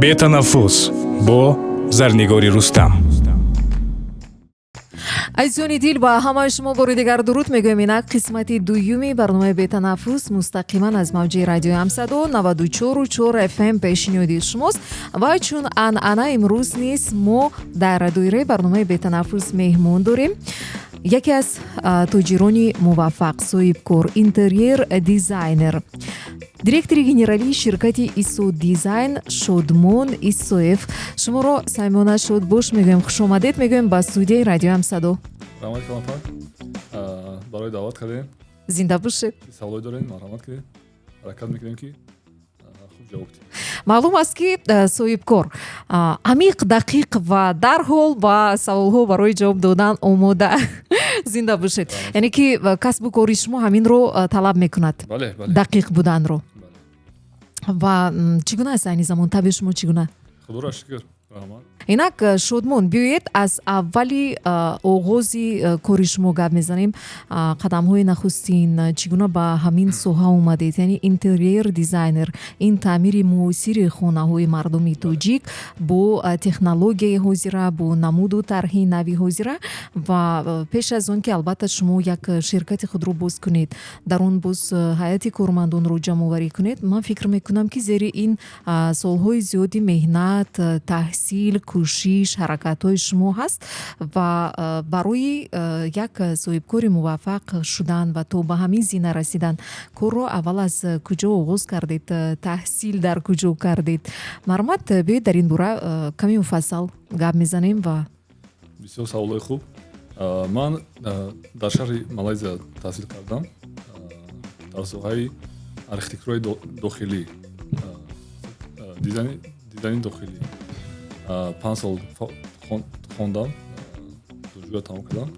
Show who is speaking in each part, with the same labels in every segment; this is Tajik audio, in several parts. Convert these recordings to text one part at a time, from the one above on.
Speaker 1: бетанаффус бо Зарнигори Рустам.
Speaker 2: азизони дил ба ҳамаи шумо бори дигар дуруд мегӯем. инак қисмати дуюми барномаи бетанаффус мустақиман аз мавҷи радиои Амсадо 94.4 FM пешниҳоди шумост ва чун анъана имрӯз низ мо дар доираи барномаи бетанаффус меҳмон дорем яке аз тоҷирони муваффақ, соҳибкор, интерьер дизайнер, директори генералии ширкати ИСО дизайн Шодмон Исоев. Шуморо саймона шодбош мегӯем, хушомадед мегӯем ба студияи радиои Амсадо.
Speaker 3: Раҳмат калонпак. Барои даъват кардем.
Speaker 2: Зинда бошед.
Speaker 3: Саволой дорем, марҳамат кунед. ҳаракат мекунем ки хуб ҷавоб диҳем.
Speaker 2: маълум аст ки соҳибкор амиқ, дақиқ ва дарҳол ба саволҳо барои ҷавоб додан омода. Зинда бошед. Яъне ки касбу кори шумо ҳаминро талаб мекунад.
Speaker 3: Бале, бале.
Speaker 2: Дақиқ буданро. ва чӣ гуна аст айни замон? Таби шумо чӣ гуна?
Speaker 3: Худоро шукр. Раҳмат.
Speaker 2: инак Шодмон, биёед аз аввали оғози кори шумо гап мезанем. қадамҳои нахустин чӣ гуна ба ҳамин соҳа омадед? Яъне интерьер дизайнер, ин таъмири муосири хонаҳои мардуми тоҷик бо технологияи ҳозира, бо намуду тарҳи нави ҳозира ва пеш аз он ки албатта шумо як ширкати худро боз кунед, дар он боз ҳайати кормандонро ҷамъоварӣ кунед, ман фикр мекунам ки зери ин солҳои зиёди меҳнат, таҳсил, кӯшиш, ҳаракатҳои шумо ҳаст ва барои як соҳибкори муваффақ шудан ва то ба ҳамин зина расидан корро аввал аз куҷо оғоз кардед? таҳсил дар куҷо кардед? Марҳамат, биёед дар ин бора каме муфассал гап мезанем. Ва
Speaker 3: бисёр саволои хуб. Ман дар шаҳри Малайзия таҳсил кардам дар соҳаи архитектураи дохилӣ, дизайни дохилӣ. 5 сол хондам, донишгоҳ тамом кардам.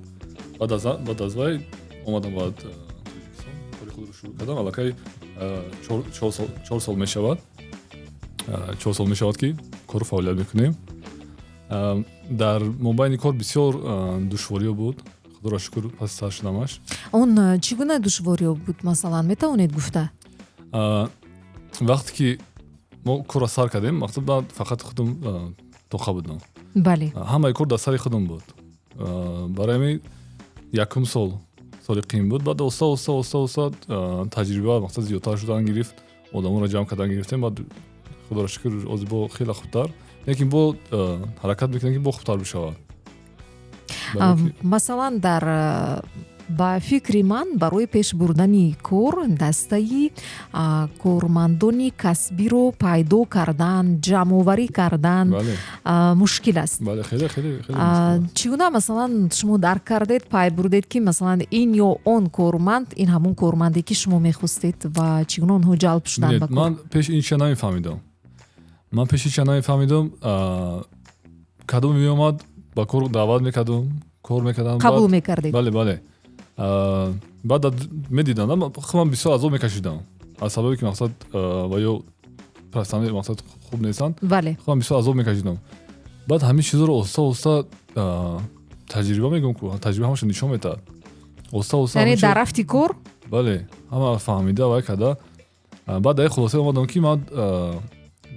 Speaker 3: Баъд аз вай омадам ба Тоҷикистон, кори худро шурӯъ кардам. Аллакай 4 сол мешавад. 4 сол мешавад ки кору фаъолият мекунем. дар мобайни кор бисёр душвориё буд. Худоро шукр, пас сар шудамаш.
Speaker 2: он чӣ гуна душвориё буд? Масалан, метавонед гуфта?
Speaker 3: вақте ки мо корро сар кардем, мақсад баъд фақат худам тоқа будам.
Speaker 2: Бале.
Speaker 3: ҳамаи кор дар сари худам буд. барои ҳамин якум соли қим буд. баъд оста таҷриба, мақсад зиёдтар шудан гирифт, одамонро ҷамъ кардан гирифтем. баъд худоро шукр озӣ бо хеле хубтар, лекин бо ҳаракат мекунем ки бо хубтар бишавад.
Speaker 2: масалан, дар ба фикри ман барои пеш бурдани кор дастаи кормандони касбиро пайдо кардан, ҷамъоварӣ кардан мушкил аст.
Speaker 3: Бале, хеле
Speaker 2: чӣ гуна масалан шумо дарк кардед, пай бурдед ки масалан ин ё он корманд ин ҳамон корманде ки шумо мехостед ва чӣ гуна онҳо ҷалб шуданд ба кор?
Speaker 3: Ман пеш ин чиza намефаҳмидам. кадом меомад ба кор даъват мекардам, кор мекардам,
Speaker 2: қабул мекардед?
Speaker 3: бале. баъд медидам, ман бисёр азоб мекашидам аз сабаби ки мақсад ва ё профессионали мақсад хуб нестанд. Ман бисёр азоб мекашидам. баъд ҳамин чизоро оста таҷриба мегӯям ку таҷриба ҳамаша нишон метаҳад. Оста
Speaker 2: яъне дар рафти кор
Speaker 3: бале ҳама фаҳмида вай карда. баъд дар хулоса омадам ки ман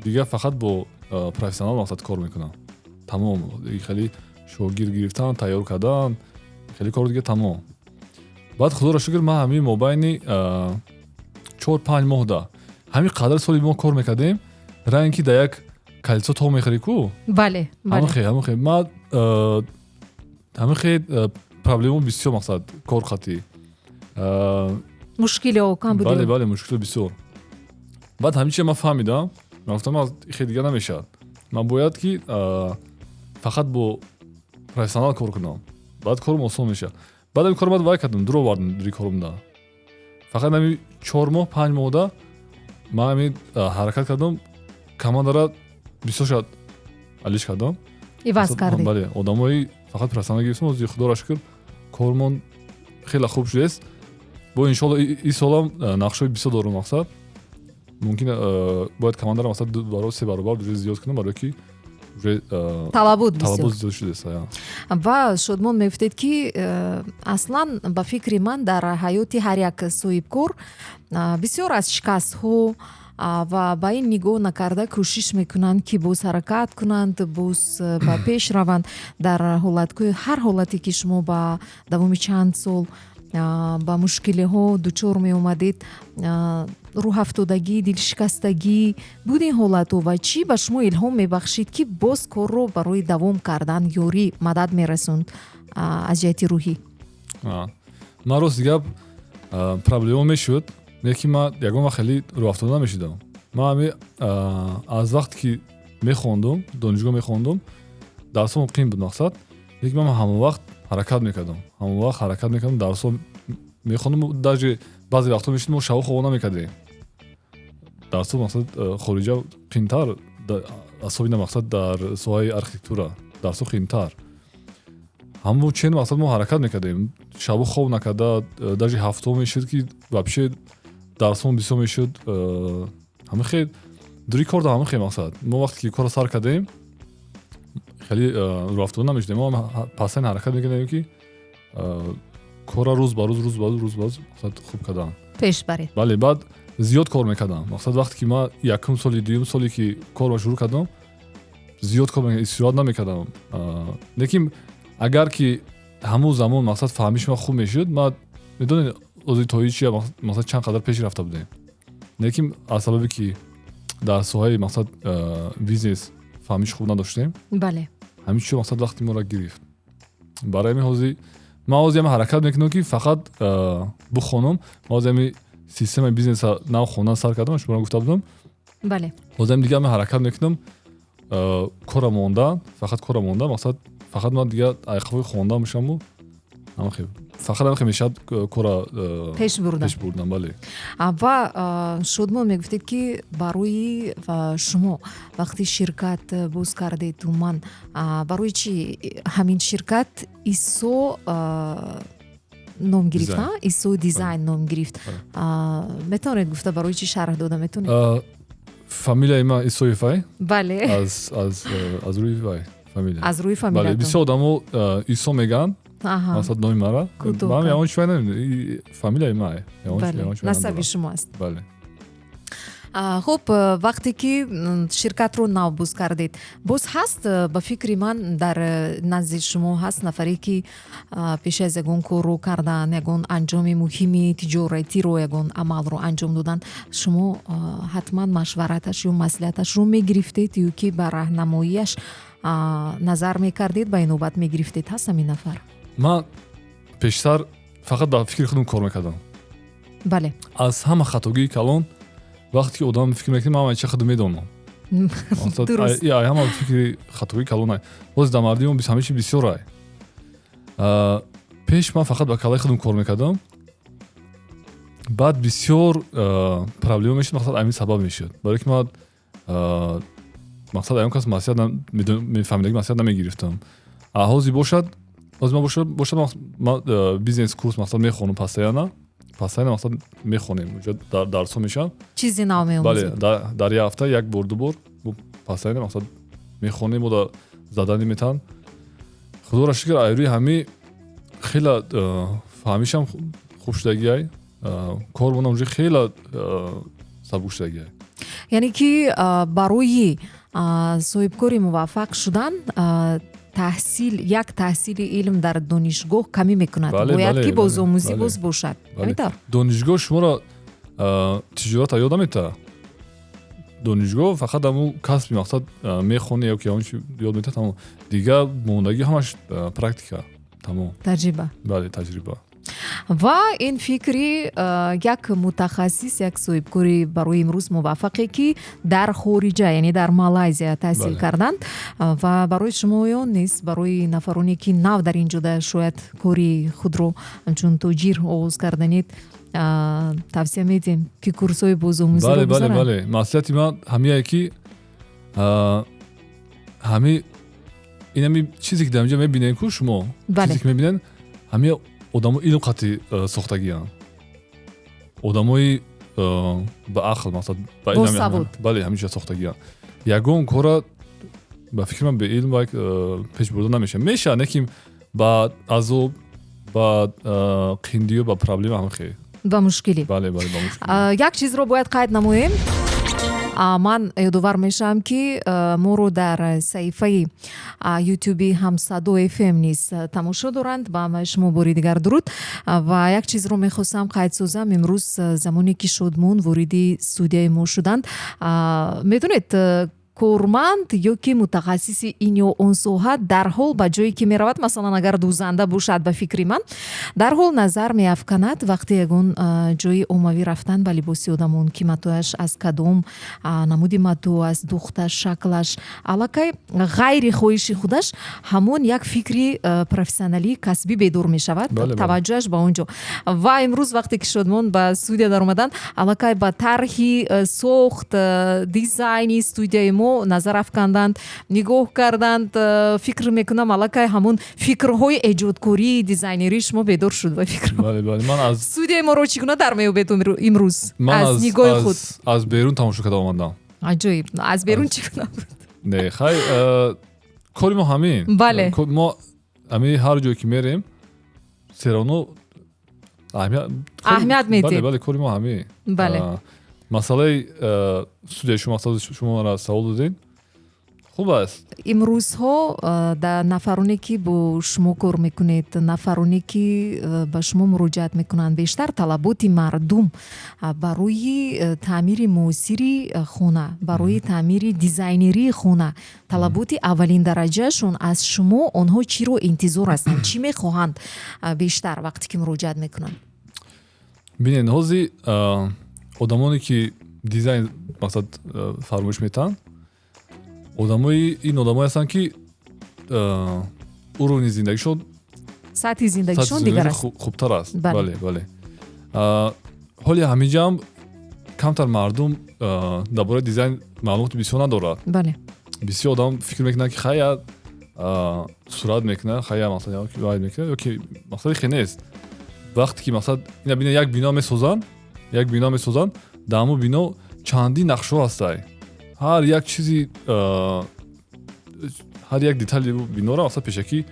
Speaker 3: дигар фақат бо профессионал мақсад кор мекунам. Тамом. Хеле шогирд гирифтан, тайёр кардан, хеле кор дига тамом. баъд худоро шукр ман ҳамин мобайни 4-5 моҳ да ҳамин қадар соли мо кор мекардем. райин ки дар як калисо то мехӯри ку.
Speaker 2: Бале.
Speaker 3: ҳамин хел ман ҳамин хел проблема бисёр мақсад кор хати
Speaker 2: мушкилио кам буд.
Speaker 3: бале мушкило бисёр. баъд ҳамин чиз ман фаҳмидам. ман гуфтам хел дига намешавад. ман бояд ки фақат бо профессионал кор кунам. баъд корум осон мешавад. баъд ин корро вай кардам, дуро бардам дури корум да. фақат ҳамин 4 моҳ 5 моҳ да ман ҳамин ҳаракат кардам. командара бисёр шад алиш кардам.
Speaker 2: иваз кардед?
Speaker 3: бале, одамои фақат профессионал гирифтам. озӣ худоро шукр кормон хеле хуб шудааст. бо иншоалло ин солам нақшҳои бисёр дорум. мақсад мумкин бояд командара мақсад 2-3 баробар зиёд кунам, барое ки талабот зиёд шудааст.
Speaker 2: ва Шодмон мегуфтед ки аслан ба фикри ман дар ҳаёти ҳар як соҳибкор бисёр аз шикастҳо ва ба ин нигоҳ накарда кӯшиш мекунанд ки боз ҳаракат кунанд, боз ба пеш раванд дар ҳар ҳолате ки шумо ба давоми чанд сол ба мушкилиҳо дучор меомадед, рӯҳафтодагӣ, дилшикастагӣ буд ин ҳолатҳо ва чӣ ба шумо илҳом мебахшид ки боз корро барои давом кардан ёрӣ мадад мерасонд аз ҷиҳати рӯҳӣ?
Speaker 3: ман рост гап проблема мешуд, лекин ман ягон вақт хеле рӯафтода намешудам. ман ҳами аз вақте ки мехондум, донишгоҳ мехондум, дарсҳом қин буд мақсад, лекин ман ҳама вақт ҳаракат мекардам, дарсҳо мехондум, даже баъзе вақтҳо мешуд мо шабо хобо намекардем. дарсҳо мақсад хориҷа қинтар, асоби мақсад дар соҳаи архитектура дарсҳо қинтар. ҳамон чен мақсад мо ҳаракат мекардем, шабо хоб накарда, даже ҳафтаҳо мешуд ки вообще дарсҳо бисёр мешуд. ҳама хел дури кор да ҳама хел мақсад мо вақте ки корро сар кардем хеле рӯафтода намешудем, мо пасайн ҳаракат мекардем ки корро рӯз ба рӯз мақсад хуб кардан,
Speaker 2: пеш баред.
Speaker 3: бале, баъд зиёд кор мекардам. мақсад вақте ки ман якум соли, дуюм соле ки корро шурӯъ кардам, зиёд кор мекардам, истироҳат намекардам. лекин агар ки ҳамон замон мақсад фаҳмиш ма хуб мешуд, ман медонед озитои чия мақсад чанд қадар пеш рафта будем. лекин аз сабабе ки дар соҳаи мақсад бизнес фаҳмиш хуб надоштем,
Speaker 2: бале,
Speaker 3: ҳамин чиzo мақсад вақти моро гирифт. барои ҳамин ҳозир ман ҳозир ҳаракат мекунам ки фақат бухонам. ман ҳозир системаи бизнеса нав хондан сар кардам, шумо гуфта будам.
Speaker 2: бале.
Speaker 3: ҳозир дигар ман ҳаракат мекунам, кора мондан, фақат кора мондан, мақсад фақат ман дигар айқафои хондан бошаму фақат ҳамин хел мешавад кора
Speaker 2: пеш бурдан.
Speaker 3: бале.
Speaker 2: ва Шодмон мегуфтед ки барои шумо вақти ширкат боз кардед, умуман барои чӣ ҳамин ширкат ИСО ном гирифт, ИСО дизайн ном гирифт? метавонед гуфта барои чӣ шарҳ дода метавонед?
Speaker 3: фамилияи ман Исоевай.
Speaker 2: бале.
Speaker 3: аз рӯи вай фамилия.
Speaker 2: аз рӯи фамилия.
Speaker 3: бисёр одамо Исо меган, мақсад номи мара. ман ягон чӣ фамилияи ман
Speaker 2: насаби шумо аст.
Speaker 3: бале.
Speaker 2: хуб, вақте ки ширкатро нав боз кардед, боз ҳаст ба фикри ман дар назди шумо ҳаст нафаре ки пеш аз ягон корро кардан, ягон анҷоми муҳими тиҷоратиро, ягон амалро анҷом додан, шумо ҳатман машвараташ ё маслиҳаташро мегирифтед ё ки ба раҳнамоияш назар мекардед, ба инобат мегирифтед? ҳаст ҳамин нафар? ман
Speaker 3: пештар фақат ба фикри худам кор мекардам.
Speaker 2: бале.
Speaker 3: аз ҳама хатогии калон вақте ки одам фикр мекунад, ман чӣ худам медонам.
Speaker 2: дуруст.
Speaker 3: ҳама фикри хатогии калон ай. боз дар мардимо ҳама чӣ бисёр ай. пеш ман фақат ба калаи худам кор мекардам. баъд бисёр проблема мешуд, мақсад ҳамин сабаб мешуд. барои ки ман мақсад аён кас маслиҳат мефаҳмидаги маслиҳат намегирифтам. ҳозир бошад ман бизнес курс мақсад мехонам постоянно мақсад мехонем, уҷа дарсҳо мешавад,
Speaker 2: чизи нав меомӯзед.
Speaker 3: бале, дар як ҳафта як бор ду бор постоянно мақсад мехонем, мо дар задани метан. худоро шукр, айрӯи ҳами хела фаҳмишам хуб шудагиай, корбонам уҷа хела сабук шудагиай.
Speaker 2: яъне ки барои соҳибкори муваффақ шудан як таҳсили илм дар донишгоҳ камӣ мекунад. бояд ки бозомӯзӣ боз бошад. ҳаминтавр?
Speaker 3: донишгоҳ шуморо тиҷорат ёд намедиҳад. донишгоҳ фақат ҳамун касби мақсад мехоне ё ки ҳамон чӣ ёд медиҳад, ҳамон дигар мондагӣ ҳамаш практика, тамом.
Speaker 2: таҷриба.
Speaker 3: бале, таҷриба.
Speaker 2: ва ин фикри як мутахассис, як соҳибкори барои имрӯз муваффақе ки дар хориҷа, яъне дар Малайзия таҳсил карданд ва барои шумо ён нест, барои нафароне ки нав дар ин ҷода шояд кори худро ҳамчун тоҷир оғоз карданед, тавсия медиҳем ки курсҳои бозомӯзиро гузаранд.
Speaker 3: бале, маслиҳати ман ҳамияе ки ҳами инами чизе ки дар инҷа мебинем ку шумо, чизе ки мебинен ҳамия одамо илм қатъи сохтагианд, одамои ба ақл, мақсад ба
Speaker 2: босавод.
Speaker 3: бале, ҳамин чиз сохтагианд. ягон кора ба фикри ман бе илм пеш бурда намешавад. мешавад, лекин ба азоб, ба қиндию, ба проблема ҳама хел,
Speaker 2: ба мушкилӣ.
Speaker 3: бале, ба мушкилӣ.
Speaker 2: як чизро бояд қайд намоем. ман ёдовар мешавам ки моро дар саҳифаи ютюби ҳамсадо FM низ тамошо доранд. Ба шумо бори дигар дуруд. Ва як чизро мехостам қайд созам. имрӯз замоне ки Шодмон вориди студияи мо шуданд, медонед корманд ё ки мутахассиси ин ё он соҳа дарҳол ба ҷое ки меравад, масалан агар дӯзанда бошад, ба фикри ман дарҳол назар меафканад вақте ягон ҷои оммавӣ рафтан ба либоси одамон, ки матояш аз кадом намуди матоъ аст, духташ, шаклаш аллакай ғайри хоҳиши худаш ҳамон як фикри профессионалӣ касбӣ бедор мешавад, таваҷҷӯҳаш ба он ҷо. Ва имрӯз вақте ки Шодмон ба студия даромаданд, аллакай ба тарҳи сохт дизайни студияи мо назар афканданд, нигоҳ карданд. Фикр мекунам аллакай ҳамон фикрҳои эҷодкории дизайнерии шумо бедор шуд. Ва фикр студияи моро чӣ гуна дар меёбед имрӯз аз нигоҳи худ?
Speaker 3: аз берун тамошо карда омадам.
Speaker 2: Аҷоиб. Аз берун чӣ гуна буд?
Speaker 3: Не, хай кори мо ҳамин.
Speaker 2: Бале.
Speaker 3: Мо ҳамин ҳар ҷое ки мерем серано аҳамият медиҳем. Бале, кори мо ҳамин.
Speaker 2: Бале.
Speaker 3: масъалаи студияи шумо мара савол додед, хуб аст.
Speaker 2: имрӯзҳо дар нафароне ки бо шумо кор мекунед, нафароне ки ба шумо муроҷиат мекунанд, бештар талаботи мардум барои таъмири муосири хона, барои таъмири дизайнерии хона, талаботи аввалин дараҷаашон аз шумо онҳо чиро интизор ҳастанд, чӣ мехоҳанд бештар вақте ки муроҷиат мекунанд?
Speaker 3: Бинед, ҳозир одамоне ки дизайн мақсад фармоиш метаҳанд, ин одамое ҳастанд ки уровни зиндагишон,
Speaker 2: сатҳи зиндагишон дигар аст,
Speaker 3: хубтар аст. Бале, бале. ҳоли ҳаминҷам камтар мардум дар бораи дизайн маълумоти бисёр надорад.
Speaker 2: Бале.
Speaker 3: Бисёр одам фикр мекунанд ки хая сурат мекунад, хая мақсад вайд мекунад, ёки мақсади хе нест. вақте ки мақсад ина бина як бино месозанд, дар ҳамон бино чандин нақшҳо ҳастанд. ҳар як чизи ҳар як детали биноро мақсад пешакӣ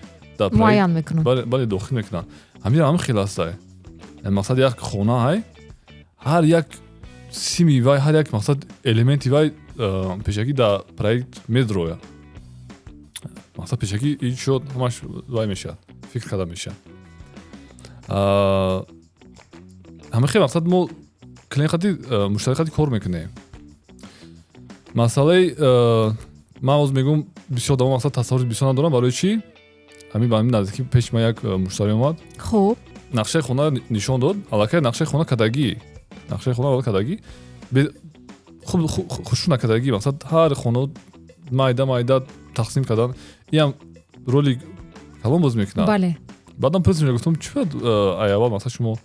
Speaker 2: муайян мекунанд.
Speaker 3: Бале, дохил мекунанд. ҳамин хел ҳастай. мақсад як хона ҳай, ҳар як сими вай, ҳар як мақсад элементи вай пешакӣ дар проект медрояд. мақсад пешакӣ ин шуд ҳамаш вай мешавад, фикр карда мешавад. ҳамин хел мақсад мо клиенти муштарикати кор мекунем. масъалаи ман оз мегӯм бисёр одамон мақсад тасаввури бисёр надорам. барои чӣ? ҳамин ба ҳамин наздикӣ пеши ман як муштари омад.
Speaker 2: хуб,
Speaker 3: нақшаи хона нишон дод. аллакай нақшаи хона кадагӣ. хуб хушук накадагӣ. мақсад ҳар хона майда тақсим кардан. инам роли калон боз мекунад.
Speaker 2: бале.
Speaker 3: баъдам пурсидам, гуфтам чӣ шуд аввал мақсад шумо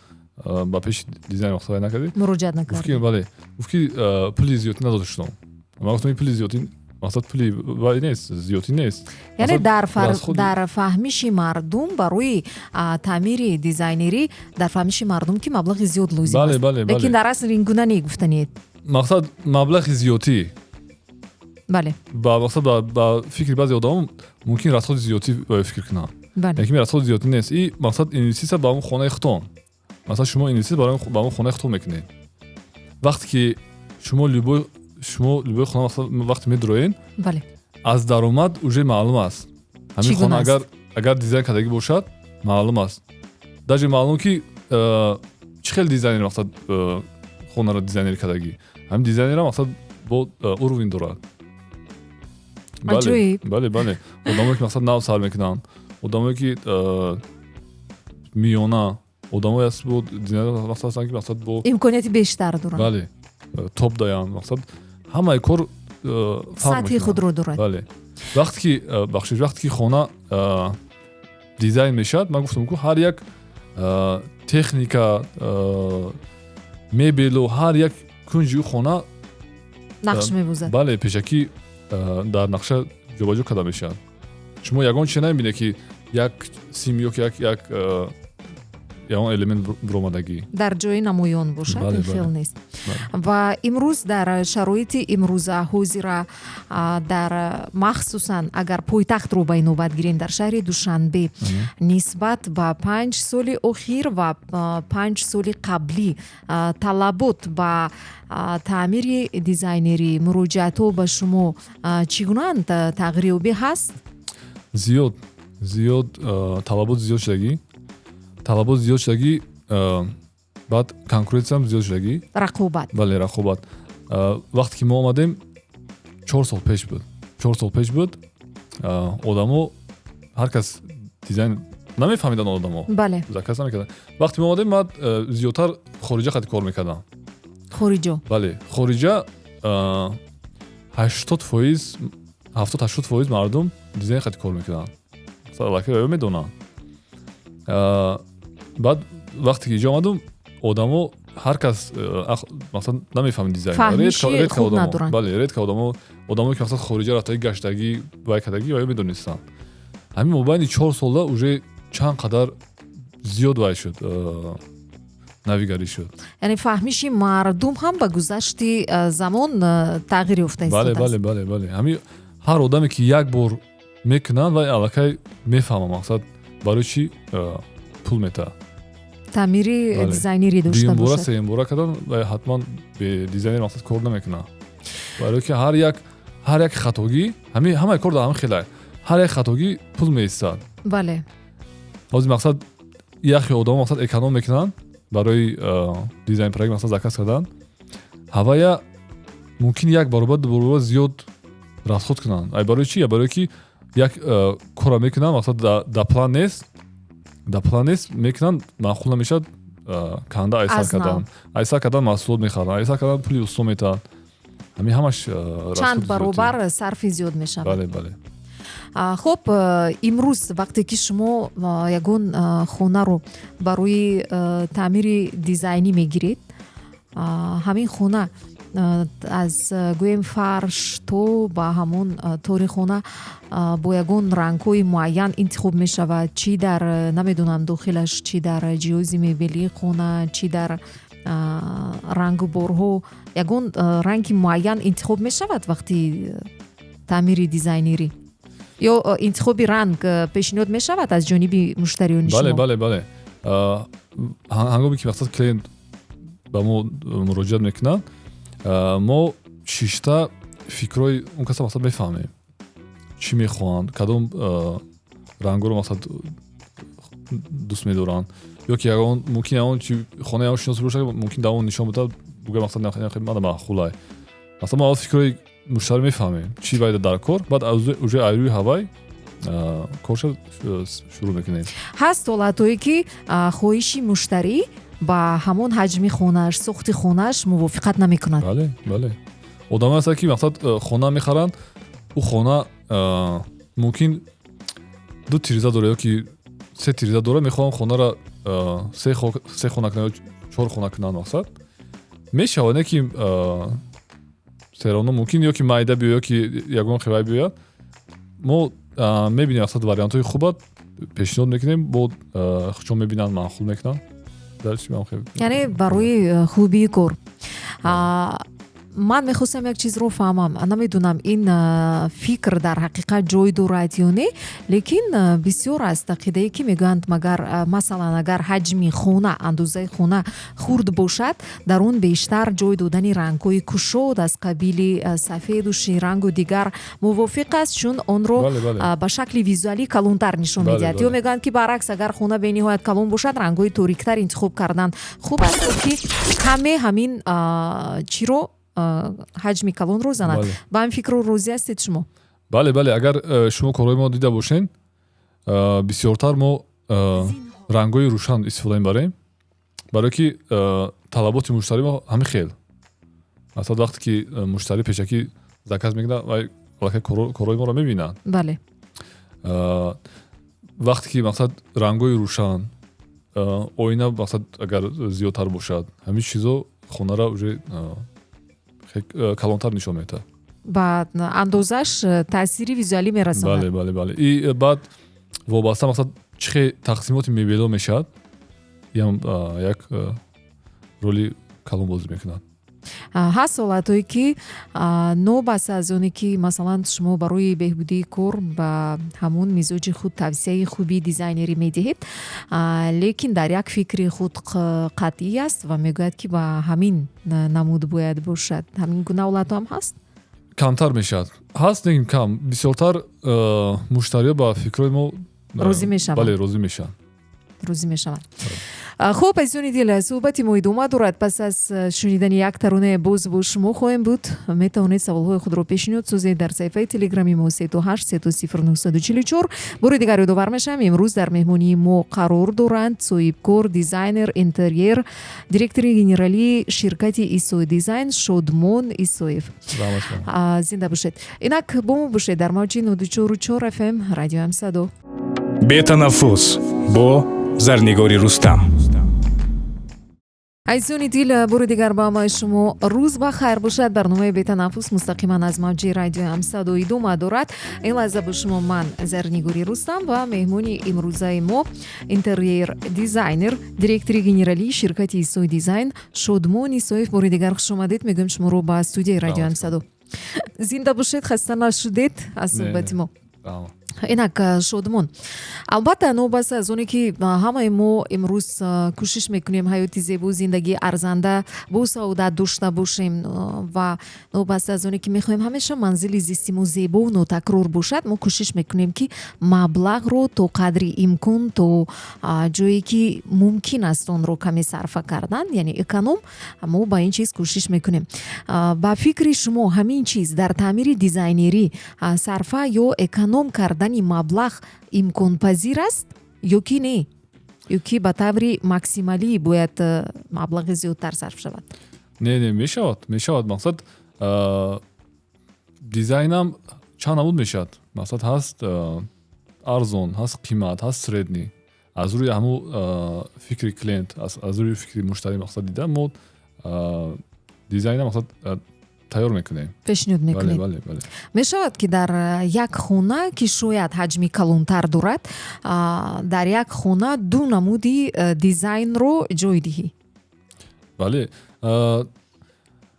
Speaker 3: ба пеши дизайн мақсад накардед?
Speaker 2: муроҷиат накардед?
Speaker 3: Бале. гуфт ки пули зиёдӣ надода шудам. ман гуфтам пули зиёдӣ мақсад пули вай нест, зиёдӣ нест.
Speaker 2: яъне дар фаҳмиши мардум барои таъмири дизайнерӣ, дар фаҳмиши мардум ки маблағи зиёд лозим аст. лекин дар асл ин гуна негуфтаниед.
Speaker 3: мақсад маблағи зиёдӣ.
Speaker 2: бале.
Speaker 3: мақсад ба фикри баъзе одамон мумкин расходи зиёдӣ фикр кунанд. лекин расходи зиёдӣ нест. ин мақсад инвестисия ба ҳамон хонаи хутон. масалан шумо инвестисия ба ҳамон хонаи хутон мекунед. вақте ки шумо любой хона вақте медроед, аз даромад уже маълум аст. ҳамин хона агар дизайн кардагӣ бошад, маълум аст. даже маълум ки чӣ хел дизайнер мақсад хонаро дизайнери кардагӣ. ҳамин дизайнерам мақсад бо уровень дорад. бале. одамое ки мақсад нав сар мекунанд, одамое ки миёна, одамое аст бо дизайнер мақсад ки мақсад бо
Speaker 2: имконияти бештар доранд.
Speaker 3: бале. топ даянд. мақсад ҳамаи кор
Speaker 2: сатҳи худро дорад.
Speaker 3: бале. вақте ки хона дизайн мешавад, ман гуфтам ки ҳар як техника, мебелу, ҳар як кунҷи хона
Speaker 2: нақш мебозад.
Speaker 3: бале, пешакӣ дар нақша ҷобаҷо карда мешавад. шумо ягон чиз намебинед ки як сим ёки як ягон элемент буромадагӣ
Speaker 2: дар ҷои намоён бошад.
Speaker 3: бале,
Speaker 2: ин хел нест. ва имрӯз дар шароити имрӯза ҳозира дар махсусан агар пойтахтро ба инобат гирем дар шаҳри Душанбе нисбат ба 5 соли охир ва 5 соли қаблӣ талабот ба таъмири дизайнерӣ муроҷиатҳо ба шумо чӣ гунаанд? тағйирёбӣ ҳаст?
Speaker 3: зиёд талабот зиёд шудагӣ баъд конкуренсияам зиёд шудагӣ
Speaker 2: рақобат.
Speaker 3: бале рақобат. Вақте ки мо омадем 4 сол пеш буд одамо ҳар кас дизайн намефаҳмидан одамо
Speaker 2: бале
Speaker 3: заказ намекардан. Вақте мо омадем ман зиёдтар хориҷа хати кор мекардам.
Speaker 2: хориҷо
Speaker 3: бале хориҷа 70-80% мардум дизайн хати кор мекарданд. Лака медонанд. баъд вақте ки иҷо омадам одамо ҳар кас масалан намефаҳмид дизайн.
Speaker 2: фаҳмиши худ надоранд.
Speaker 3: бале редка одамо ки масалан хориҷа рафтагӣ гаштагӣ вай кардагӣ ва медонистанд. ҳамин мобайни 4 сола уже чанд қадар зиёд вай шуд, навигарӣ шуд.
Speaker 2: яъне фаҳмиши мардум ҳам ба гузашти замон тағйир ёфта истодааст.
Speaker 3: бале ҳамин ҳар одаме ки як бор мекунад вай аллакай мефаҳма мақсад барои чӣ пул метаҳад.
Speaker 2: таъмири дизайнерӣ дошта
Speaker 3: дуюм бора
Speaker 2: бошад.
Speaker 3: сеюм бора кардан вай ҳатман бе дизайнер мақсад кор намекунад. барои ки ҳар як хатогӣ ҳамаи кор дар ҳамин хелай ҳар як хатогӣ пул меистад.
Speaker 2: бале
Speaker 3: ҳозир мақсад яхе одамо мақсад эконом мекунанд барои дизайн проект мақсад заказ кардан. ҳавая мумкин як баробар ду баробар зиёд расход кунанд. ай барои чӣ? Барои ки як кора мекунанд мақсад дар план нест мекунанд маъқул намешад канда айсар кардан маҳсулот мехаранд, айсар кардан пули усту метаҳад. ҳамин ҳамаш
Speaker 2: чанд баробар сарфи зиёд мешавад.
Speaker 3: бале
Speaker 2: хуб имрӯз вақте ки шумо ягон хонаро барои таъмири дизайнӣ мегиред, ҳамин хона аз гӯем фарш то ба ҳамон тори хона бо ягон рангҳои муайян интихоб мешавад, чӣ дар намедонам дохилаш, чӣ дар ҷиҳози мебелии хона, чӣ дар рангуборҳо ягон ранги муайян интихоб мешавад вақти таъмири дизайнерӣ ё интихоби ранг пешниҳод мешавад аз ҷониби муштариёни шумо?
Speaker 3: бале ҳангоме ки мақсад клиент ба мо муроҷиат мекунад мо шишта фикрҳои он каса мақсад мефаҳмем чӣ мехоҳанд, кадом рангҳоро мақсад дӯст медоранд ё ки ягон мумкин ягон чи хонаи ягон шинос бошад мумкин дар он нишон будад бугӯяд мақсад мана маъқулай. масалан мо аввал фикрҳои муштари мефаҳмем чӣ вайда дар кор баъд уже айрӯи ҳавай корша шурӯъ мекунем.
Speaker 2: ҳаст ҳолатҳое ки хоҳиши муштарӣ ба ҳамон ҳаҷми хонааш сохти хонааш мувофиқат намекунад.
Speaker 3: бале одамое ҳастанд ки мақсад хона мехаранд ӯ хона мумкин 2 тиреза дора ё ки 3 тиреза дора мехоҳам хонаро 3 хона кунад ё 4 хона кунад мақсад мешавад не ки серона мумкин ё ки майда биёяд ё ки ягон хивай биёяд мо мебинем мақсад вариантҳои хубат пешниҳод мекунем бо чун мебинанд маъқул мекунанд
Speaker 2: яъне барои хубии кор. ман мехостам як чизро фаҳмам, намедонам ин фикр дар ҳақиқат ҷой дорад ё не, лекин бисёр аст ақидае ки мегӯянд масалан агар ҳаҷми хона андозаи хона хурд бошад дар он бештар ҷой додани рангҳои кушод аз қабили сафеду ширангу дигар мувофиқ аст, чун онро ба шакли визуалӣ калонтар нишон медиҳад. ё мегӯянд ки баръакс агар хона бениҳоят калон бошад рангҳои ториктар интихоб кардан хуб аст ки каме ҳамин чиро ҳаҷми калонро занад. ба ин фикру розӣ ҳастед шумо?
Speaker 3: бале агар шумо корҳои мо дида бошен бисёртар мо рангҳои рӯшан истифода мебарем барое ки талаботи муштари мо ҳамин хел. масалан вақте ки муштари пешакӣ заказ мекунад вай аллакай корҳои моро мебинад.
Speaker 2: бале
Speaker 3: вақте ки мақсад рангҳои рӯшан оина мақсад агар зиёдтар бошад ҳамин чизо хонаро уже калонтар нишон метаҳад.
Speaker 2: ба андозаш таъсири визуалӣ мерасонад.
Speaker 3: бале и баъд вобаста мақсад чӣ тақсимоти мебело мешавад ям як роли калон бозӣ мекунад.
Speaker 2: ҳаст ҳолатҳое ки нобаст аз оне ки масалан шумо барои беҳбудии кор ба ҳамун мизоҷи худ тавсияи хуби дизайнерӣ медиҳед, лекин дар як фикри худ қатъӣ аст ва мегӯяд ки ба ҳамин намуд бояд бошад. ҳамин гуна ҳолатҳо ҳам ҳаст?
Speaker 3: камтар мешавад. ҳаст не кам. Бисёртар муштариҳо ба фикрҳои мо
Speaker 2: розӣ мешаванд.
Speaker 3: бале розӣ мешаванд.
Speaker 2: розӣ мешаванд. хуб азизони дил, суҳбати мо идома дорад. пас аз шунидани як тарона боз бо шумо хоҳем буд. метавонед саволҳои худро пешниҳод созед дар саҳифаи телеграми мо 38 бори дигар ёдовар мешавам имрӯз дар меҳмонии мо қарор доранд соҳибкор, дизайнер, интерьер, директори генералии ширкати Исои дизайн Шодмон Исоев. зинда бошед. инак бо мо бошед дар мавҷи 94.4 FM радио Амсадо.
Speaker 1: бетанаффус бо зарнигори Рустам.
Speaker 2: азизони дил, бори дигар ба ҳамаи шумо рӯз ба хайр бошад. барномаи бетанаффус мустақиман аз мавҷи радиои Амсадо идома дорад. ин лаҳза бо шумо ман зарнигори Рустам ва меҳмони имрӯзаи мо интерьер дизайнер, директори генералии ширкати Исои дизайн Шодмон Исоев. бори дигар хушомадед мегӯем шуморо ба студияи радиои Амсадо. зинда бошед, хаста нашудед аз суҳбати мо. инак Шодмон, албатта нобаст аз оне ки ҳамаи мо имрӯз кӯшиш мекунем ҳаёти зебу, зиндагии арзанда бо саодат дошта бошем ва нобаст аз оне ки мехоҳем ҳамеша манзили зисти мо зебу нотакрор бошад, мо кӯшиш мекунем ки маблағро то қадри имкон, то ҷое ки мумкин аст онро каме сарфа кардан, яъне эконом, мо ба ин чиз кӯшиш мекунем. ба фикри шумо ҳамин чиз дар таъмири дизайнерӣ сарфа ё эконом кардани маблағ имконпазир аст ё ки не? ё ки ба таври максималӣ бояд маблағи зиёдтар сарф шавад?
Speaker 3: не мешавад. мақсад дизайнам чанд намуд мешавад. мақсад ҳаст арзон, ҳаст қимат, ҳаст средний. аз рӯи ҳамун фикри клиент, аз рӯи фикри муштарӣ мақсад дида мо дизайнам мақсад тайёр мекунем,
Speaker 2: пешниҳод мекунем.
Speaker 3: бале.
Speaker 2: мешавад ки дар як хона ки шояд ҳаҷми калонтар дорад, дар як хона ду намуди дизайнро ҷой диҳӣ?
Speaker 3: бале.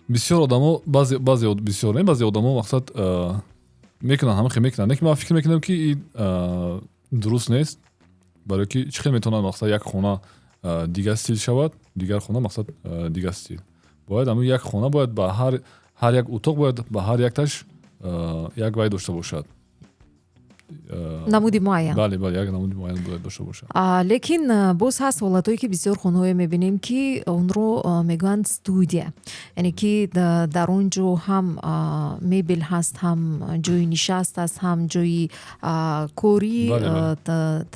Speaker 3: бисёр одамо баъзе одамо мақсад мекунанд, ҳама хел мекунанд, лекин ман фикр мекунам ки ин дуруст нест, барои ки чӣ хел метавонад мақсад як хона дигар стил шавад, дигар хона мақсад дигар стил. бояд ҳамун як хона бояд ба ҳар як утоқ бояд ба ҳар якташ як вай дошта бошад.
Speaker 2: намуди муайян.
Speaker 3: бале, як намуди муайян бояд дошта бошад.
Speaker 2: лекин боз ҳаст ҳолатҳое ки бисёр хонаҳое мебинем ки онро мегӯянд студия, яъне ки дар он ҷо ҳам мебел ҳаст, ҳам ҷои нишаст аст, ҳам ҷои кори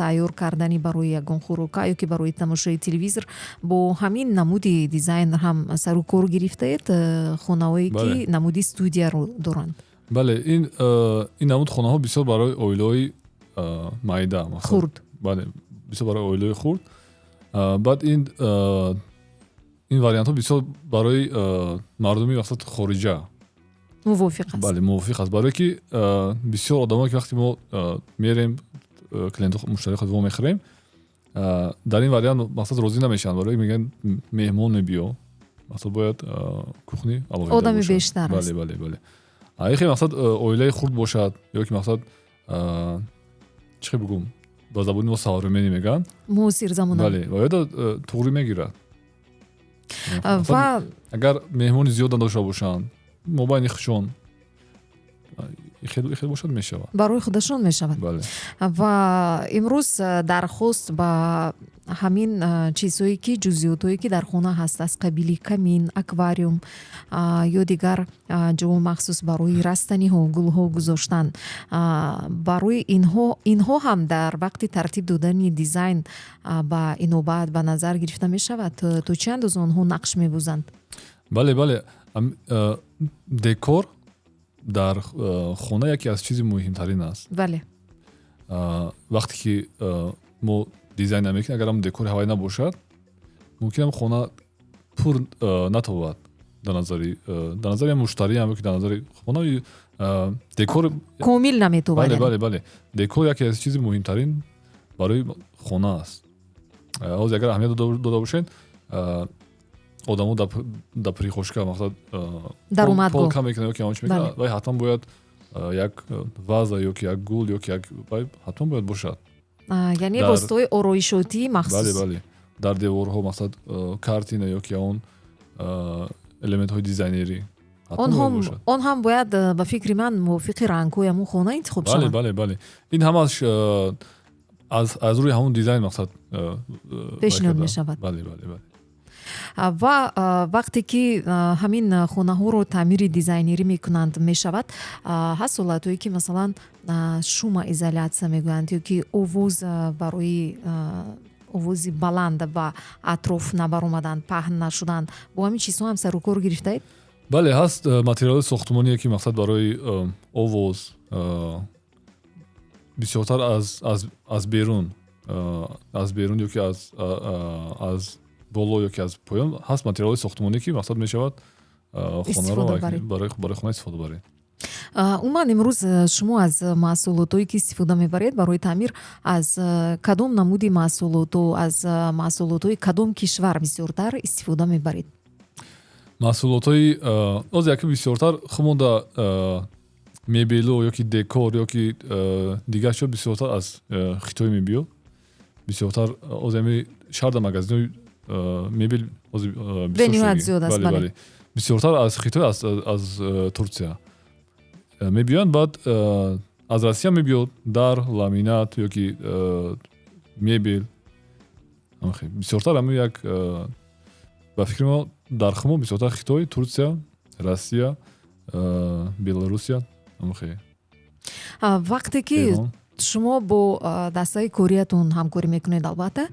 Speaker 2: тайёр кардани барои ягон хӯрока ё ки барои тамошои телевизор. бо ҳамин намуди дизайн ҳам сару кор гирифтаед хонаҳое ки намуди студияро доранд? бале,
Speaker 3: ин намуд хонаҳо бисёр барои оилаҳои майда,
Speaker 2: хурд.
Speaker 3: бале, бисёр барои оилаҳои хурд. баъд ин вариантҳо бисёр барои мардуми мақсад хориҷа
Speaker 2: мувофиқ аст.
Speaker 3: бале, мувофиқ аст, барое ки бисёр одамо ки вақте мо мерем клиентҳо муштариҳои худро мехӯрем, дар ин вариант мақсад розӣ намешаванд, барое ки мегӯянд меҳмон мебиё, мақсад бояд кухни аловида бошад,
Speaker 2: одами бештар аст.
Speaker 3: бале. агар хеле мақсад оилаи хурд бошад ё ки мақсад чӣ хел бигӯм, ба забони мо саваримени мегӯянд,
Speaker 2: муосир замона,
Speaker 3: бале, бояд туғрӣ мегирад.
Speaker 2: ва
Speaker 3: агар меҳмони зиёда дошта бошанд, мобайни хушон хел бошад мешавад,
Speaker 2: барои худашон мешавад.
Speaker 3: бале.
Speaker 2: ва имрӯз дархост ба ҳамин чизҳое ки ҷузъиётҳое ки дар хона ҳаст аз қабили камин, аквариум ё дигар ҷо махсус барои растаниҳо, гулҳо гузоштан, барои инҳо ҳам дар вақти тартиб додани дизайн ба инобат ба назар гирифта мешавад? то чӣ андоза онҳо нақш мебозанд? бале,
Speaker 3: декор дар хона яке аз чизи муҳимтарин аст.
Speaker 2: бале.
Speaker 3: вақте ки мо дизайн намекунем, агар ҳам декори ҳавай набошад, мумкинам хона пур натовад дар назари муштарӣ, ҳам ки дар назари хонаи декор
Speaker 2: комил наметовад.
Speaker 3: бале. декор яке аз чизи муҳимтарин барои хона аст. ҳозир агар аҳамият дода бошед, одамо да прихошка мақсад
Speaker 2: Даромадгоҳ.
Speaker 3: полка мекунад ёки ҳамач мекунад вай ҳатман бояд як ваза ёки як гул ёки як вай ҳатман бояд бошад.
Speaker 2: яъне
Speaker 3: дар-
Speaker 2: воситаҳои ороишотӣ
Speaker 3: бале
Speaker 2: махсус.
Speaker 3: бале дар деворҳо мақсад картина ёки он элементҳои дизайнерӣ ҳатман бояд бошад.
Speaker 2: Он ҳам бояд ба фикри ман мувофиқи рангҳои ҳамун хона интихоб
Speaker 3: бале
Speaker 2: шаванд.
Speaker 3: бале бале ин ҳамаш аз рӯи ҳамун дизайн мақсад
Speaker 2: Пешниҳод
Speaker 3: вай карда.
Speaker 2: мешавад.
Speaker 3: бале бале бале
Speaker 2: ва вақте ки ҳамин хонаҳоро таъмири дизайнерӣ мекунанд мешавад, ҳаст ҳолатҳое ки масалан шумоизолятсия мегӯянд ёки овоз барои овози баланд ба атроф набаромадан, паҳн нашудан, бо ҳамин чизҳо ҳам сару кор гирифтаед?
Speaker 3: бале ҳаст материали сохтмоние ки мақсад барои овоз бисёртар аз берун ёки аз боло ёки аз поён ҳаст материали сохтмоние ки мақсад мешавад хонаро барои хона истифода баред.
Speaker 2: Умуман имрӯз шумо аз маҳсулотҳое ки истифода мебаред барои таъмир аз кадом намуди маҳсулотҳо, аз маҳсулотҳои кадом кишвар бисёртар истифода мебаред?
Speaker 3: маҳсулотҳои оз яке бисёртар хумода мебело ёки декор ёки дигар чиз бисёртар аз Хитой мебиёд. Бисёртар озами шарда магазинои мебел
Speaker 2: бениҳоят зиёд аст. Бале.
Speaker 3: бисёртар аз Хитой аз Турсия мебиёнд. Баъд аз Россия мебиёд дар ламинат ёки мебел бисёртар ҳамин як ба фикри мо дар хумо бисёртар Хитой, Турсия, Россия, Белорусия
Speaker 2: вақте ки шумо бо дастаи кориятон ҳамкорӣ мекунед, албатта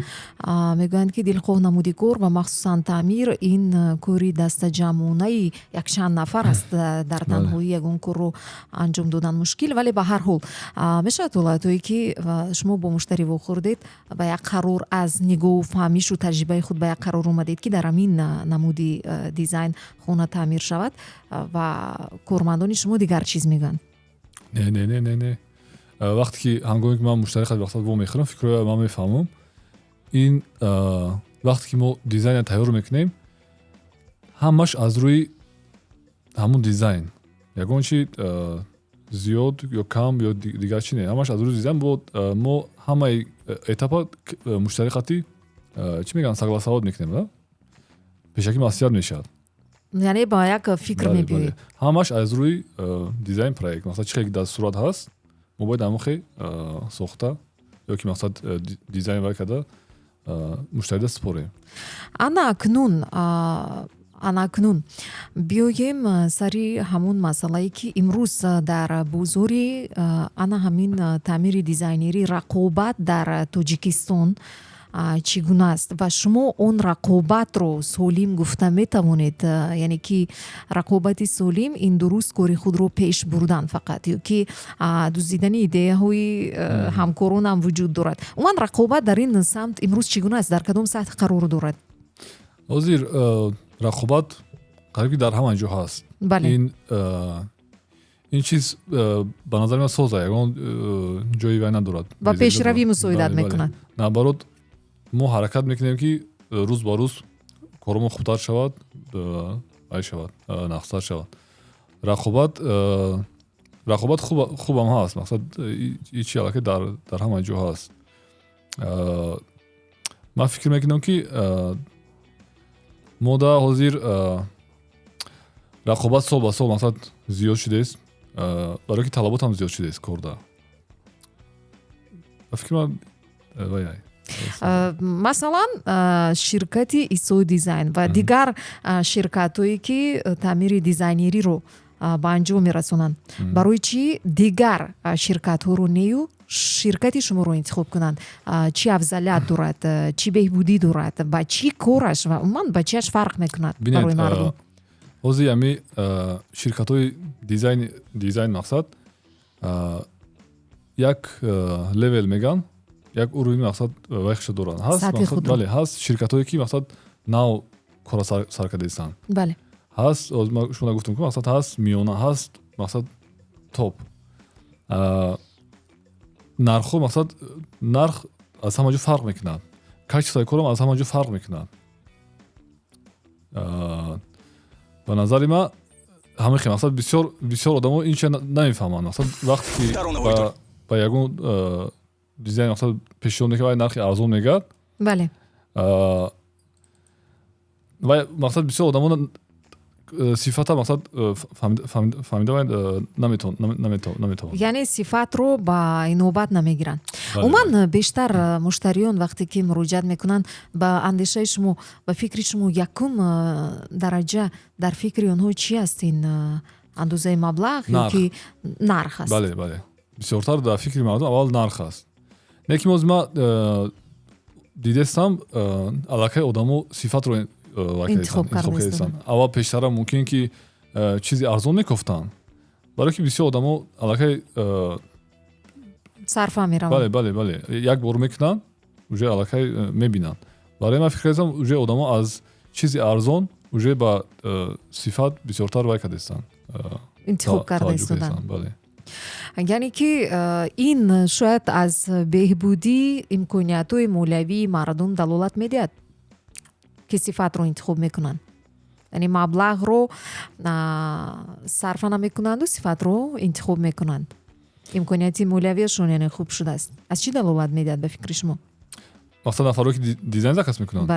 Speaker 2: мегӯянд ки дилхоҳ намуди кор ва махсусан таъмир ин кори дастаҷамъонаи якчанд нафар аст. Дар танҳоӣ ягон корро анҷом додан мушкил, вале ба ҳар ҳол мешавад ҳолатҳое ки шумо бо муштарӣ вохӯрдед, ба як қарор аз нигоҳу фаҳмишу таҷрибаи худ ба як қарор омадед ки дар ҳамин намуди дизайн хона таъмир шавад ва кормандони шумо дигар чиз мегӯянд?
Speaker 3: не вақте ки ҳангоми ки ман муштари мақсад вомехӯрам фикрҳои ман мефаҳмам. Ин вақте ки мо дизайнро тайёр мекунем ҳамаш аз рӯи ҳамун дизайн ягон чи зиёд ё кам ё дигар чи не, ҳамаш аз рӯи дизайн мо ҳамаи этапа муштари хати чӣ мегӯянд согласовод мекунем, пешакӣ маслиҳат мешавад.
Speaker 2: яъне ба як фикр мебиёед.
Speaker 3: ҳамаш аз рӯи дизайн проект мақсад чӣ дар сурат ҳаст мо бояд ҳамохе сохта ёки мақсад дизайн вай карда муштарида супорем. Ана
Speaker 2: акнун биёем сари ҳамун масъалае ки имрӯз дар бозори ана ҳамин таъмири дизайнерӣ рақобат дар Тоҷикистон чӣ гуна аст ва шумо он рақобатро солим гуфта метавонед, яъне ки рақобати солим ин дуруст кори худро пеш бурдан фақат ёки дуздидани идеяҳои ҳамкоронам вуҷуд дорад? Умуман рақобат дар ин самт имрӯз чӣ гуна аст, дар кадом сатҳ қарор дорад?
Speaker 3: ҳозир рақобат қариб дар ҳама ҷо ҳаст.
Speaker 2: Бале.
Speaker 3: ин чиз ба назари ман соза ягон ҷои вай надорад
Speaker 2: ва пешравӣ мусоидат мекунад.
Speaker 3: наоборот мо ҳаракат мекунем ки рӯз ба рӯз коромо хубтар шавад, нақстар шавад. рақобат хубам ҳаст, мақсад ичи аллакай дар ҳама ҷо ҳаст. ман фикр мекунам ки мода ҳозир рақобат сол ба сол мақсад зиёд шудааст, барое ки талабот ҳам зиёд шудааст корда. ба фикри ман
Speaker 2: масалан ширкати ИСО дизайн ва дигар ширкатҳое ки таъмири дизайнериро ба анҷом мерасонанд, барои чӣ дигар ширкатҳоро нею ширкати шуморо интихоб кунанд? Чӣ афзалият дорад, чӣ беҳбудӣ дорад, ба чӣ кораш ва умуман ба чиаш фарқ мекунад барои мардум?
Speaker 3: ҳозир ами ширкатҳои дизайн мақсад як левел меган, як уровни мақсад вайхша доранд. Бале, ҳаст ширкатҳое ки мақсад нав кора сар кардаистанд.
Speaker 2: Бале.
Speaker 3: ҳаст шумо гуфтам ки мақсад ҳаст миёна, ҳаст мақсад топ. нархҳо мақсад нарх аз ҳама ҷо фарқ мекунад. качествои корам аз ҳама ҷо фарқ мекунад. ба назари ман ҳамин хел мақсад бисёр одамо ин чиз намефаҳманд. Мақсад вақте ки ба ягон дизайн мақсад пешниҳод мекунад нархи арзон мегӯяд,
Speaker 2: бале
Speaker 3: ва мақсад бисёр одамо сифата мақсад фаҳмида наметавонанд.
Speaker 2: яъне сифатро ба инобат намегиранд. умуман бештар муштариён вақте ки муроҷиат мекунанд ба андешаи шумо, ба фикри шумо якум дараҷа дар фикри онҳо чи аст? ин андозаи маблағ ёки нарх аст?
Speaker 3: бале бисёртар дар фикри мардум аввал нарх аст. Не ки моз ма дидестам аллакай одамо сифатро
Speaker 2: интихоб кардастанд.
Speaker 3: аввал пештара мумкин ки чизи арзон мекуфтанд, барои ки бисёр одамо аллакай
Speaker 2: сарфа мераванд.
Speaker 3: бале як бор мекунанд, уже аллакай мебинанд. барои ман фикр кардам уже одамо аз чизи арзон уже ба сифат бисёртар вай кардастанд,
Speaker 2: интихоб карда истоданд.
Speaker 3: бале.
Speaker 2: яъне ки ин шояд аз беҳбудии имкониятҳои молиявии мардум далолат медиҳад ки сифатро интихоб мекунанд. яъне маблағро сарфа намекунанду сифатро интихоб мекунанд. имконияти молиявиашон яъне хуб шудааст. аз чӣ далолат медиҳад ба фикри шумо?
Speaker 3: мақсад нафаро ки дизайн закас мекунанд.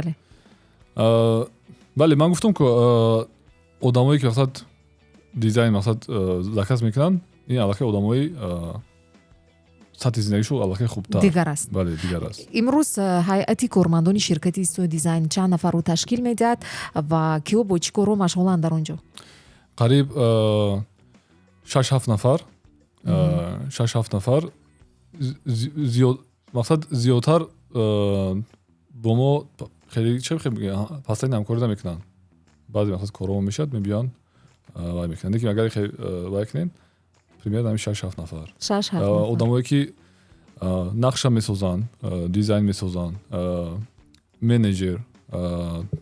Speaker 2: бале
Speaker 3: ман гуфтам ки одамое ки мақсад дизайн мақсад закас мекунанд, ин аллакай одамои сатҳи зиндагишон аллакай хубтар
Speaker 2: дигар аст.
Speaker 3: бале дигар аст.
Speaker 2: имрӯз ҳайати кормандони ширкати Истодии дизайн чанд нафарро ташкил медиҳад ва киҳо бо чӣ корҳо машғуланд дар он ҷо?
Speaker 3: қариб 6-7 нафар. 6-7 нафар мақсад зиёдтар бо мо хеле пастаи ҳамкорӣ намекунанд. баъзе мақсад корҳо мешад мебиёнд вай мекунанд. лекин агар вай кунем примерно 6-7 нафар. одамое ки нақша месозанд, дизайн месозанд, менеҷер,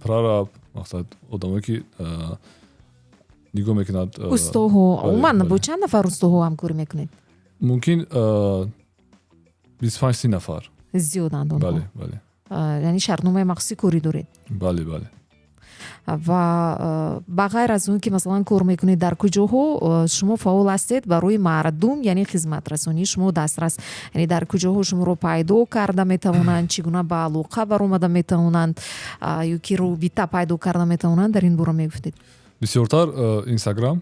Speaker 3: прораб, мақсад одамое ки нигоҳ мекунад.
Speaker 2: устоҳо умуман бо чанд нафар устоҳо ҳамкорӣ мекунед?
Speaker 3: мумкин 25-30 нафар.
Speaker 2: зиёданд онҳо.
Speaker 3: бале.
Speaker 2: яъне шартномаи махсуси корӣ доред?
Speaker 3: бале.
Speaker 2: ва ба ғайр аз он ки масалан кор мекунед, дар куҷоҳо шумо фаъол ҳастед барои мардум, яъне хизматрасонии шумо дастрас, яъне дар куҷоҳо шуморо пайдо карда метавонанд, чӣ гуна ба алоқа баромада метавонанд ёки робита пайдо карда метавонанд, дар ин бора мегуфтед?
Speaker 3: бисёртар Instagram,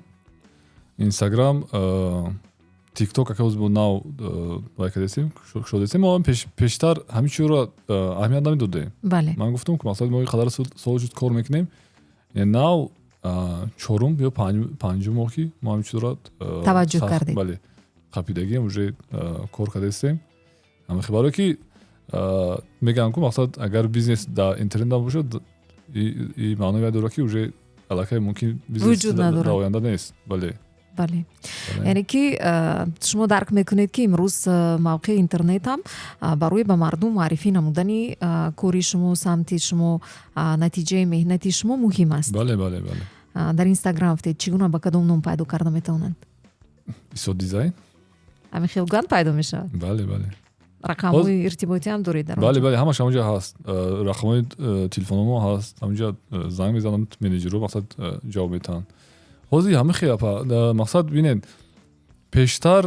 Speaker 3: TikTok акаоз бо нав вай кардастем шудастем. мо пештар ҳамин чизро аҳамият намедодем.
Speaker 2: бале
Speaker 3: ман гуфтам ки масалан мо қадар сол шуд кор мекунем, нав чорум ё панҷум моҳ ки мо ҳамин чизро
Speaker 2: таваҷҷӯҳ кардем.
Speaker 3: бале қапидагиам уже кор кардастем. ҳамин хибаро ки мегӯям ки мақсад агар бизнес дар интернет набошад, и маънои вай дорад ки уже аллакай мумкин бизнес дар оянда нест. бале яъне ки шумо дарк мекунед ки имрӯз мавқеи интернет ҳам барои ба мардум маърифӣ намудани кори шумо, самти шумо, натиҷаи меҳнати шумо муҳим аст. бале.
Speaker 2: дар Инстаграм гуфтед чӣ гуна ба кадом ном пайдо карда метавонанд?
Speaker 3: Истодии дизайн.
Speaker 2: ҳамин хелган пайдо мешавад?
Speaker 3: бале.
Speaker 2: рақамҳои иртиботӣ ҳам доред дар он ҷо?
Speaker 3: бале ҳамаш ҳамонҷо ҳаст. рақамҳои телефономо ҳаст. ҳамонҷо занг мезананд, менеҷерҳо мақсад ҷавоб метаҳанд. ҳозир ҳама хелапа мақсад бинед пештар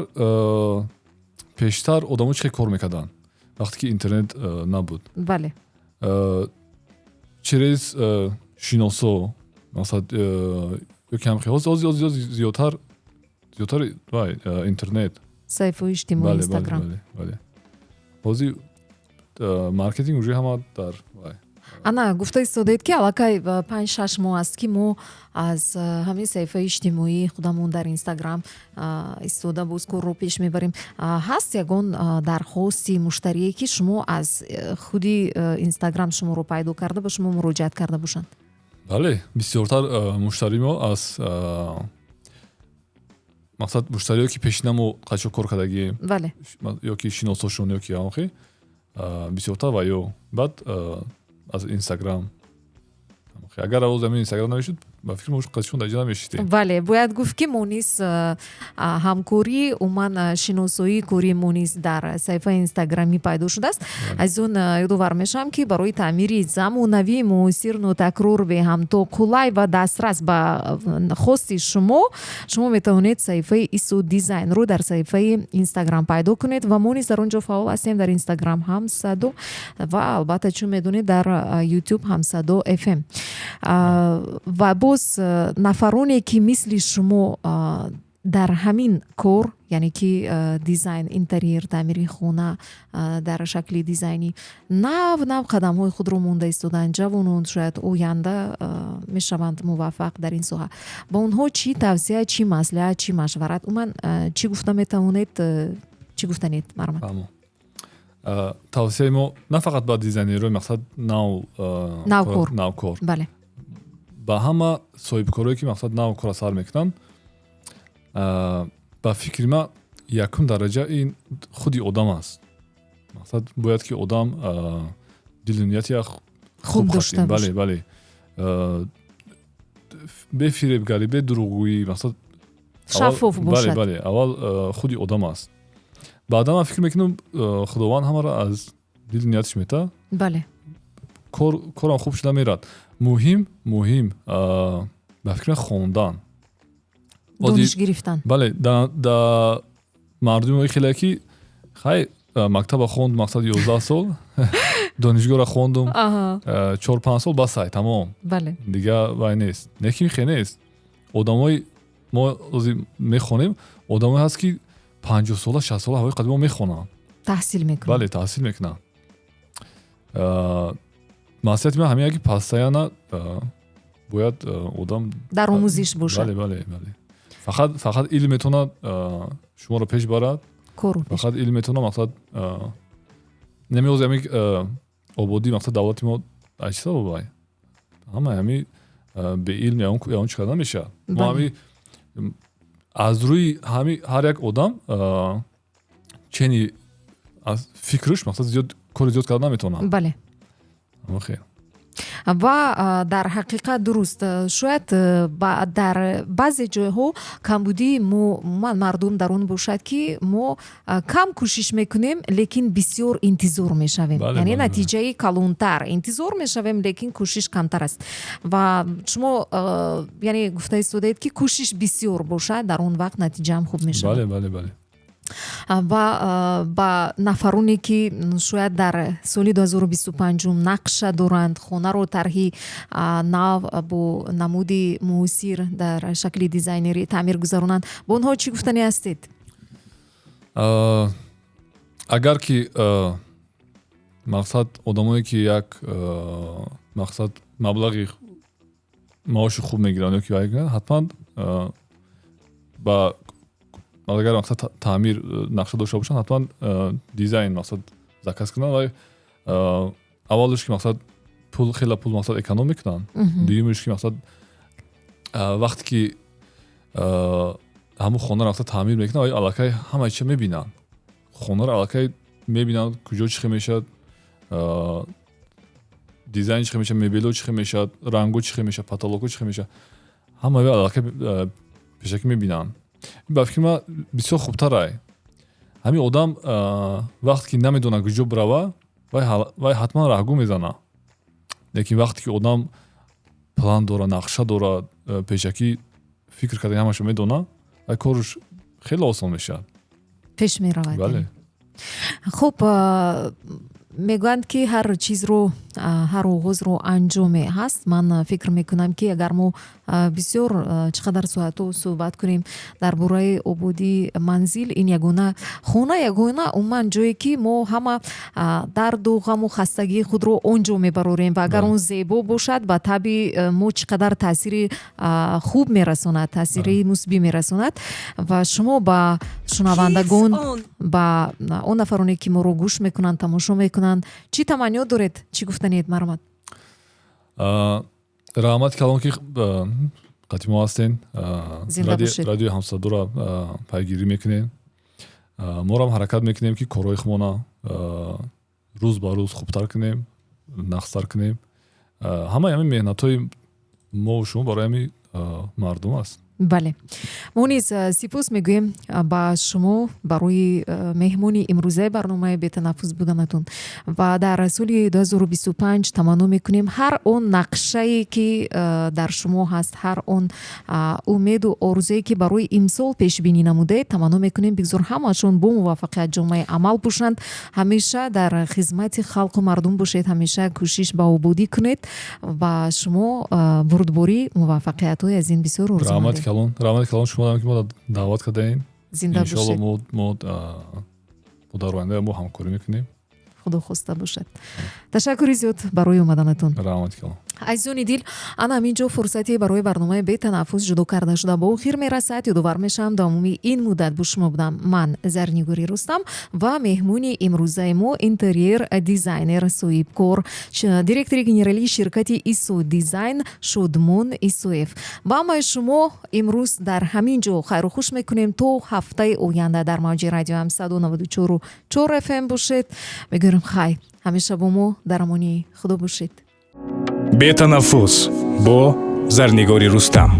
Speaker 3: одамо чӣ кор мекарданд вақте ки интернет набуд.
Speaker 2: бале
Speaker 3: через шиносо мақсад ёки ҳам ҳозир зиёдтар вай интернет,
Speaker 2: саҳифаҳои иҷтимоӣ, Инстаграм.
Speaker 3: бале ҳозир маркетинг уже ҳама дар вай.
Speaker 2: ана гуфта истодед ки аллакай 5-6 моҳ аст ки мо аз ҳамин саҳифаи иҷтимоӣ худамон дар Инстаграм истода боз корро пеш мебарем. ҳаст ягон дархости муштарие ки шумо аз худи Инстаграм шуморо пайдо карда ба шумо муроҷиат карда бошанд?
Speaker 3: бале бисёртар муштаримо аз мақсад муштариҳое ки пешина мо қачо кор кардагием,
Speaker 2: бале
Speaker 3: ёки шиносошон ёки ҳамохи бисёртар ва ё баъд аз Инстаграм. агар авоз ҳамин Инстаграм навишуд ба фикр мош қадшон даҷа намешитем.
Speaker 2: бале бояд гуфт ки монис ҳамкорӣ умуман шиносоии кори монис дар саҳифаи инстаграмӣ пайдо шудааст. аз он ёдовар мешавам ки барои таъмири замонавии муосир нотакрор беҳамто қулай ва дастрас ба хости шумо метавонед саҳифаи ИСО дизайнро дар саҳифаи инстаграм пайдо кунед ва мо низ дар он ҷо фаъол ҳастем дар инстаграм ҳам Садо ва албатта чун медонед дар ютуб ҳам Садо FM. ва боз нафароне ки мисли шумо дар ҳамин кор яъне ки дизайн интерьер таъмири хона дар шакли дизайнӣ нав қадамҳои худро монда истодаанд, ҷавонон шояд оянда мешаванд муваффақ дар ин соҳа, ба онҳо чӣ тавсия, чӣ маслиҳат, чӣ машварат уман чӣ гуфта метавонед, чӣ гуфтанед Мармад?
Speaker 3: тавсияи мо на фақат ба дизайнерои мақсад навкор
Speaker 2: бале
Speaker 3: ба ҳама соҳибкорое ки мақсад нав кора сар мекунанд, ба фикри ма якум дараҷа ин худи одам аст. мақсад бояд ки одам дилу нияти
Speaker 2: хуб дошта
Speaker 3: бошад. бале бе фиребгарӣ, бе дурӯғгӯӣ, мақсад
Speaker 2: шаффоф бошад.
Speaker 3: бале аввал худи одам аст. баъдан ман фикр мекунам худованд ҳамаро аз дилу ниятиш мета.
Speaker 2: бале
Speaker 3: корам хуб шуда мерад. муҳим ба фикр хондан,
Speaker 2: дониш гирифтан.
Speaker 3: бале да мардуми хеле ки хай мактаба хонд мақсад 11 сол донишгоҳро хондум 4-5 сол басай тамом,
Speaker 2: бале
Speaker 3: дига вай нест. Неки хе нест. Одамои мо мехонем, одамое ҳаст ки 50 сола 60 сола ҳавои қадимо мехонанд,
Speaker 2: таҳсил мекунад.
Speaker 3: бале таҳсил мекунанд. маслиҳати ман ҳамин ки постоянно бояд одам
Speaker 2: дар омӯзиш бошад.
Speaker 3: бале фақат илм метавонад шуморо пеш барад. фақат илм метавонад мақсад намеозем ободӣ мақсад давлати мо айчиса бобай ҳама ҳами бе илм яон чӣ карда мешавад. мо ҳами аз рӯи ҳами ҳар як одам чени аз фикрш мақсад зиёд кори зиёд карда наметавонад.
Speaker 2: бале
Speaker 3: хел
Speaker 2: ва дар ҳақиқат дуруст шояд дар баъзе ҷойҳо камбудии мардум дар он бошад ки мо кам кӯшиш мекунем лекин бисёр интизор мешавем, яъне натиҷаи калонтар интизор мешавем лекин кӯшиш камтар аст. ва шумо яъне гуфта истодаед ки кӯшиш бисёр бошад, дар он вақт натиҷа ҳам хуб мешавад.
Speaker 3: бале
Speaker 2: ва ба нафароне ки шояд дар соли 2025 нақша доранд, хонаро тарҳи нав бо намуди муосир дар шакли дизайнерӣ таъмир гузаронанд, ба онҳо чӣ гуфтанӣ ҳастед?
Speaker 3: агар ки мақсад одамое ки як мақсад маблағи маоши хуб мегиранд ё ки ҳатман ба агар мақсад таъмир нақша дошта бошанд ҳатман дизайн мақсад заказ кунанд ва аввалш ки мақсад хела пул мақсад эконом мекунанд. дуюмш ки мақсад вақте ки ҳамун хонаро мақсад таъмир мекунанд ва аллакай ҳама чиз мебинанд. хонаро аллакай мебинанд куҷо чӣ мешавад, дизайн чӣ мешавад, мебело чӣ мешавад, ранго чӣ мешавад, потолоко чӣ мешавад, ҳамаи аллакай пешакӣ мебинанд. ба фикри ман бисёр хубтарай. ҳамин одам вақте ки намедонад куҷо барава, вай ҳатман раҳгӯ мезана. лекин вақте ки одам план дорад, нақша дорад, пешакӣ фикр карда ҳамашро медонад, вай корш хеле осон мешавад,
Speaker 2: пеш меравад.
Speaker 3: бале
Speaker 2: хуб, мегӯянд ки ҳар чизро, ҳар оғозро анҷоме ҳаст. ман фикр мекунам ки агар мо бисёр чӣ қадар соатҳо суҳбат кунем дар бораи ободии манзил, ин ягона хона, ягона умуман ҷое ки мо ҳама дарду ғаму хастагии худро он ҷо мебарорем ва агар он зебо бошад ба таби мо чӣ қадар таъсири хуб мерасонад, таъсири мусбӣ мерасонад. ва шумо ба шунавандагон, ба он нафароне ки моро гӯш мекунанд, тамошо мекунанд, чӣ таманниёт доред, чӣ гуфтанед Мармад?
Speaker 3: раҳмати калон ки қатъи мо ҳастен, радиои ҳамсадоро пайгирӣ мекунем, морам ҳаракат мекунем ки корҳои худмона рӯз ба рӯз хубтар кунем, нақстар кунем. ҳамаи ҳамин меҳнатҳои мо шумо барои ҳамин мардум аст.
Speaker 2: бале мо низ сипос мегӯем ба шумо барои меҳмони имрӯзаи барномаи бетанаффус буданатон ва дар соли 2025 таманно мекунем ҳар он нақшае ки дар шумо ҳаст, ҳар он умеду орзуе ки барои имсол пешбинӣ намудаед, таманно мекунем бигзор ҳамаашон бо муваффақият ҷомаи амал бошанд, ҳамеша дар хизмати халқу мардум бошед, ҳамеша кӯшиш ба ободӣ кунед ва шумо бурдборӣ муваффақиятҳои аз ин бисёр орзумандед.
Speaker 3: раҳмати калон шумо ки мо даъват кардаин.
Speaker 2: зинда бошед.
Speaker 3: мо дар оянда мо ҳамкорӣ мекунем.
Speaker 2: худо хоста бошад. ташаккури зиёд барои омаданатон.
Speaker 3: раҳмати калон.
Speaker 2: азизони дил, ана ҳаминҷо фурсати барои барномаи бетанаффус ҷудо карда шуда ба охир мерасад. ёдовар мешавам давоми ин муддат бо шумо будам ман Зарнигори Рустам ва меҳмони имрӯзаи мо интерьер дизайнер соҳибкор директори генералии ширкати ИСО дизайн Шодмон Исоев. ва ҳамаи шумо имрӯз дар ҳамин ҷо хайру хуш мекунем то ҳафтаи оянда дар мавҷи радио 194.4 FM бошед. мегӯрем хайр, ҳамеша бо мо дар амони худо бошед.
Speaker 1: бетанаффус бо Зарнигори Рустам.